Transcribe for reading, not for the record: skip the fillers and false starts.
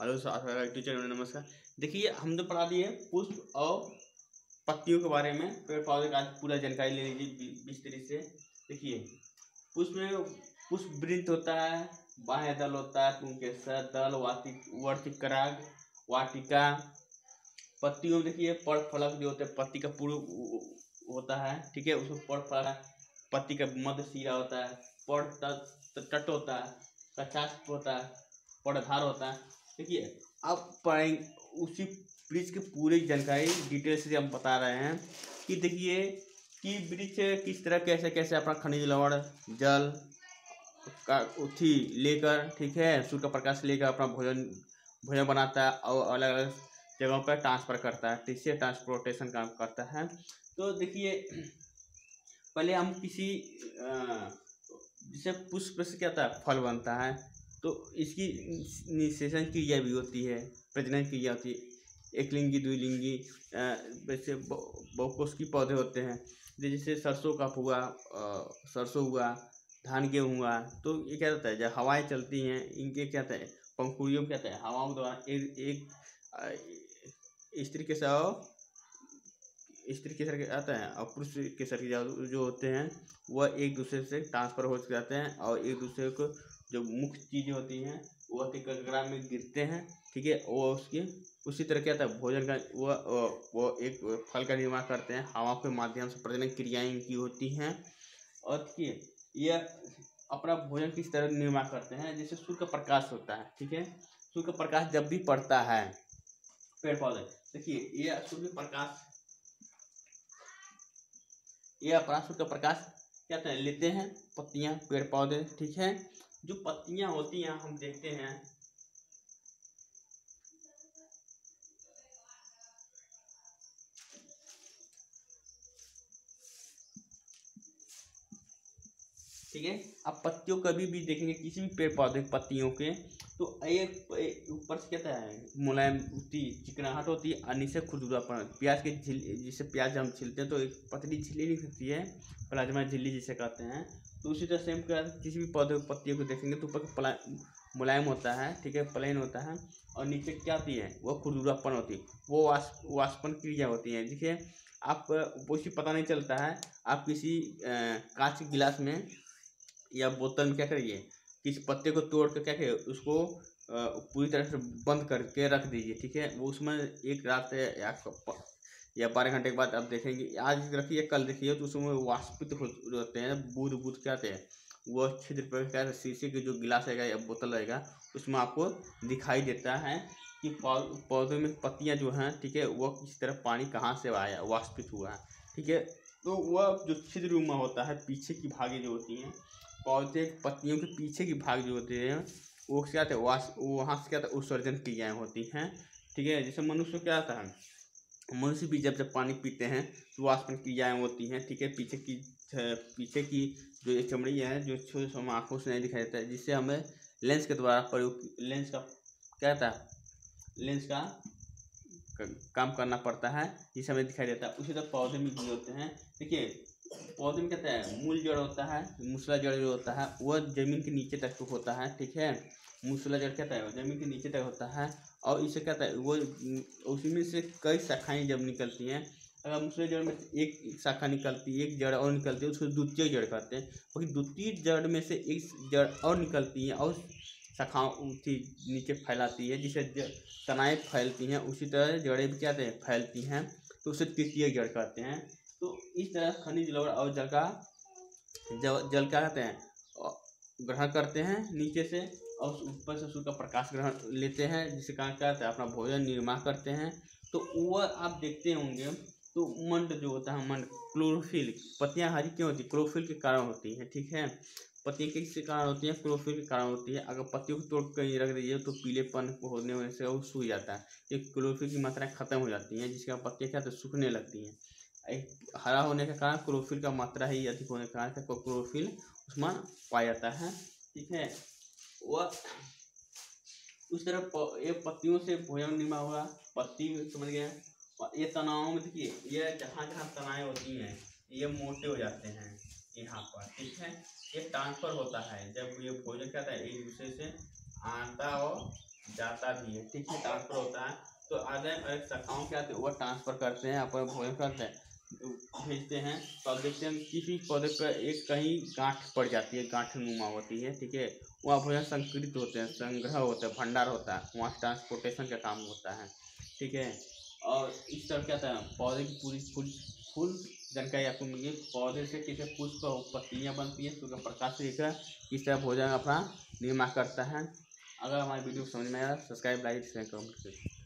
Hello teacher, नमस्कार। देखिए, हम तो पढ़ा दिए पुष्प और पत्तियों के बारे में, पेड़ पौधे का आज पूरा जानकारी ले लीजिए विस्तृत से। देखिए, पुष्प में पुष्प वृंत होता है, बाह्य दल होता है, पुंकेसर दल, वर्तिकराग, वाटिका। पत्तियों में देखिए पड़ फलक जो होते हैं, पत्ती का पूर्व होता है, ठीक है, उसमें पड़ फलक, पत्ती का मध्य सिरा होता है, पड़ तट होता है, कचास्प होता है, पड़धार होता है। देखिए, अब पढ़ेंगे उसी वृक्ष की पूरी जानकारी डिटेल से हम बता रहे हैं कि देखिए कि वृक्ष किस तरह कैसे कैसे अपना खनिज लवण, जल का उथी लेकर, ठीक है, सूर्य का प्रकाश लेकर अपना भोजन बनाता है और अलग अलग जगहों पर ट्रांसफर करता है, ठीक है, ट्रांसपोर्टेशन काम करता है। तो देखिए, पहले हम किसी जैसे पुष्प से क्या होता है, फल बनता है, तो इसकी निषेचन क्रिया भी होती है, प्रजनन क्रिया होती है, एक लिंगी द्विलिंगी, वैसे बहुकोषीय पौधे होते हैं, जैसे सरसों का हुआ, सरसों हुआ, धान गेहूँ हुआ। तो ये क्या होता है, जब हवाएं चलती हैं, इनके क्या होता है, पंखुड़ियों में क्या होता है, हवाओं द्वारा एक स्त्री के साथ स्त्री केसर के आता है और पुरुष केसर के जो होते हैं वह एक दूसरे से ट्रांसफर हो जाते हैं और एक दूसरे को जो मुख्य चीज़ें होती हैं वह कगरा में गिरते हैं, ठीक है, वो उसकी उसी तरह क्या होता है, भोजन का वो एक फल का निर्माण करते हैं, हवा के माध्यम से प्रजनन क्रियाएं इनकी होती हैं। और देखिए, यह अपना भोजन किस तरह निर्माण करते हैं, जैसे सूर्य का प्रकाश होता है, ठीक है, सूर्य का प्रकाश जब भी पड़ता है पेड़ पौधे, देखिए ये सूर्य प्रकाश, ये अपना सूर्य का प्रकाश क्या कहते हैं, लेते हैं पत्तियां, पेड़ पौधे, ठीक है, जो पत्तियां होती हैं हम देखते हैं, ठीक है। अब पत्तियों कभी भी देखेंगे किसी भी पेड़ पौधे पत्तियों के, तो एक ऊपर से कहता है मुलायम होती, चिकनाहट होती है और नीचे खुरदुरापन। प्याज के जिसे प्याज हम छिलते हैं तो एक पतली झिल्ली निकलती है, प्लाज्मा झिल्ली जिसे कहते हैं। तो उसी तरह से हम किसी भी पौधे पत्तियों को देखेंगे तो ऊपर मुलायम होता है, ठीक है, प्लेन होता है, और नीचे क्या होती है, वो खुरदुरापन होती है, वो वाष्पन क्रिया होती है। देखिए, आप कुछ पता नहीं चलता है, आप किसी कांच के गिलास में या बोतल में क्या करिए, किसी पत्ते को तोड़ कर क्या करिए, उसको पूरी तरह से बंद करके रख दीजिए, ठीक है, वो उसमें एक रात या 12 घंटे के बाद आप देखेंगे, आज रखिए कल देखिए तो उसमें वाष्पित होते हैं, बूंद बूंद क्या होते हैं, वह छिद्र पर क्या, शीशे के जो गिलास रहेगा या बोतल रहेगा उसमें आपको दिखाई देता है कि पौधों में पत्तियां जो हैं, ठीक है, वह किस तरह पानी कहाँ से आया, वाष्पित हुआ है, ठीक है। तो वह जो छिद्रुमा होता है, पीछे की भागें जो होती हैं, पौधे पत्तियों के पीछे की भाग जो होते हैं वो क्या होता है, वहाँ से क्या होता है, उत्सर्जन क्रियाएँ होती हैं, ठीक है। जैसे मनुष्य क्या होता है, मनुष्य भी जब पानी पीते हैं तो वाष्पन क्रियाएँ होती हैं, ठीक है, पीछे की जो ये चमड़ी है जो हम आँखों से नहीं दिखाई देता है, जिससे हमें लेंस के द्वारा लेंस का क्या होता है, लेंस का काम करना पड़ता है, जिससे हमें दिखाई देता है। उसी तरह पौधे में भी होते हैं। देखिए, पौधे में कहते हैं मूल जड़ होता है, मूसला जड़ जो होता है वह जमीन के नीचे तक होता है, ठीक है, मूसला जड़ कहता है जमीन के नीचे तक होता है, और इसे कहता है वो उसी में से कई शाखाएं जब निकलती हैं, अगर मूसला जड़ में एक शाखा निकलती है, एक जड़ और निकलती है, उसको द्वितीय जड़ कहते हैं, क्योंकि द्वितीय जड़ में से एक जड़ और निकलती है और शाखाओं नीचे फैलाती है, जिसे तनाएँ फैलती हैं, उसी तरह जड़ें भी क्या कहते हैं, फैलती हैं, तो उसे तृतीय जड़ कहते हैं। तो इस तरह खनिज लवण और जल क्या कहते हैं, ग्रहण करते हैं नीचे से, और ऊपर से सूर्य का प्रकाश ग्रहण लेते हैं, जिससे क्या कहते हैं, अपना भोजन निर्माण करते हैं। तो वह आप देखते होंगे, तो मंड जो होता है, मंड क्लोरोफिल, पत्तियां हरी क्यों होती है, क्लोरोफिल के कारण होती है, ठीक है, पत्तियां किस कारण होती है, क्लोरोफिल के कारण होती है। अगर पत्तियों को तोड़ कहीं रख दीजिए तो पीलेपन होने से वो सूख जाता है, ये क्लोरोफिल की मात्रा खत्म हो जाती है, जिसके पत्तियां क्या होती है, सूखने लगती हैं। हरा होने के कारण क्लोरोफिल का मात्रा ही अधिक होने के कारण क्लोरोफिल उसमें पाया जाता है, ठीक है। वह उस तरह ये पत्तियों से भोजन निर्माण हुआ, पत्ती समझ गए। ये तनाव में देखिए, ये जहाँ जहाँ तनाएं होती हैं ये मोटे हो जाते हैं यहाँ पर, ठीक है, ये ट्रांसफर होता है जब ये भोजन क्या होता है, एक दूसरे से आता और जाता भी है, ठीक है, ट्रांसफर होता है। तो आधे शाखाओं के आते वो ट्रांसफर करते हैं, अपन भोजन करते हैं, भेजते हैं। तो आप देखते हैं किसी पौधे पर एक कहीं गांठ पड़ जाती है, गांठ नुमा होती है, ठीक है, वहाँ भोजन संकरित होते हैं, संग्रह होता है, भंडार होता है, वहाँ ट्रांसपोर्टेशन का काम होता है, ठीक है। और इस तरह क्या होता है, पौधे की पूरी फुल जानकारी आपको मिली। पौधे से किसे पुष्प और पत्तियाँ बनती हैं, सूर्य प्रकाश से लेकर किस तरह भोजन अपना निर्माण करता है। अगर हमारी वीडियो समझ में आया, सब्सक्राइब, लाइक, शेयर, कमेंट करें।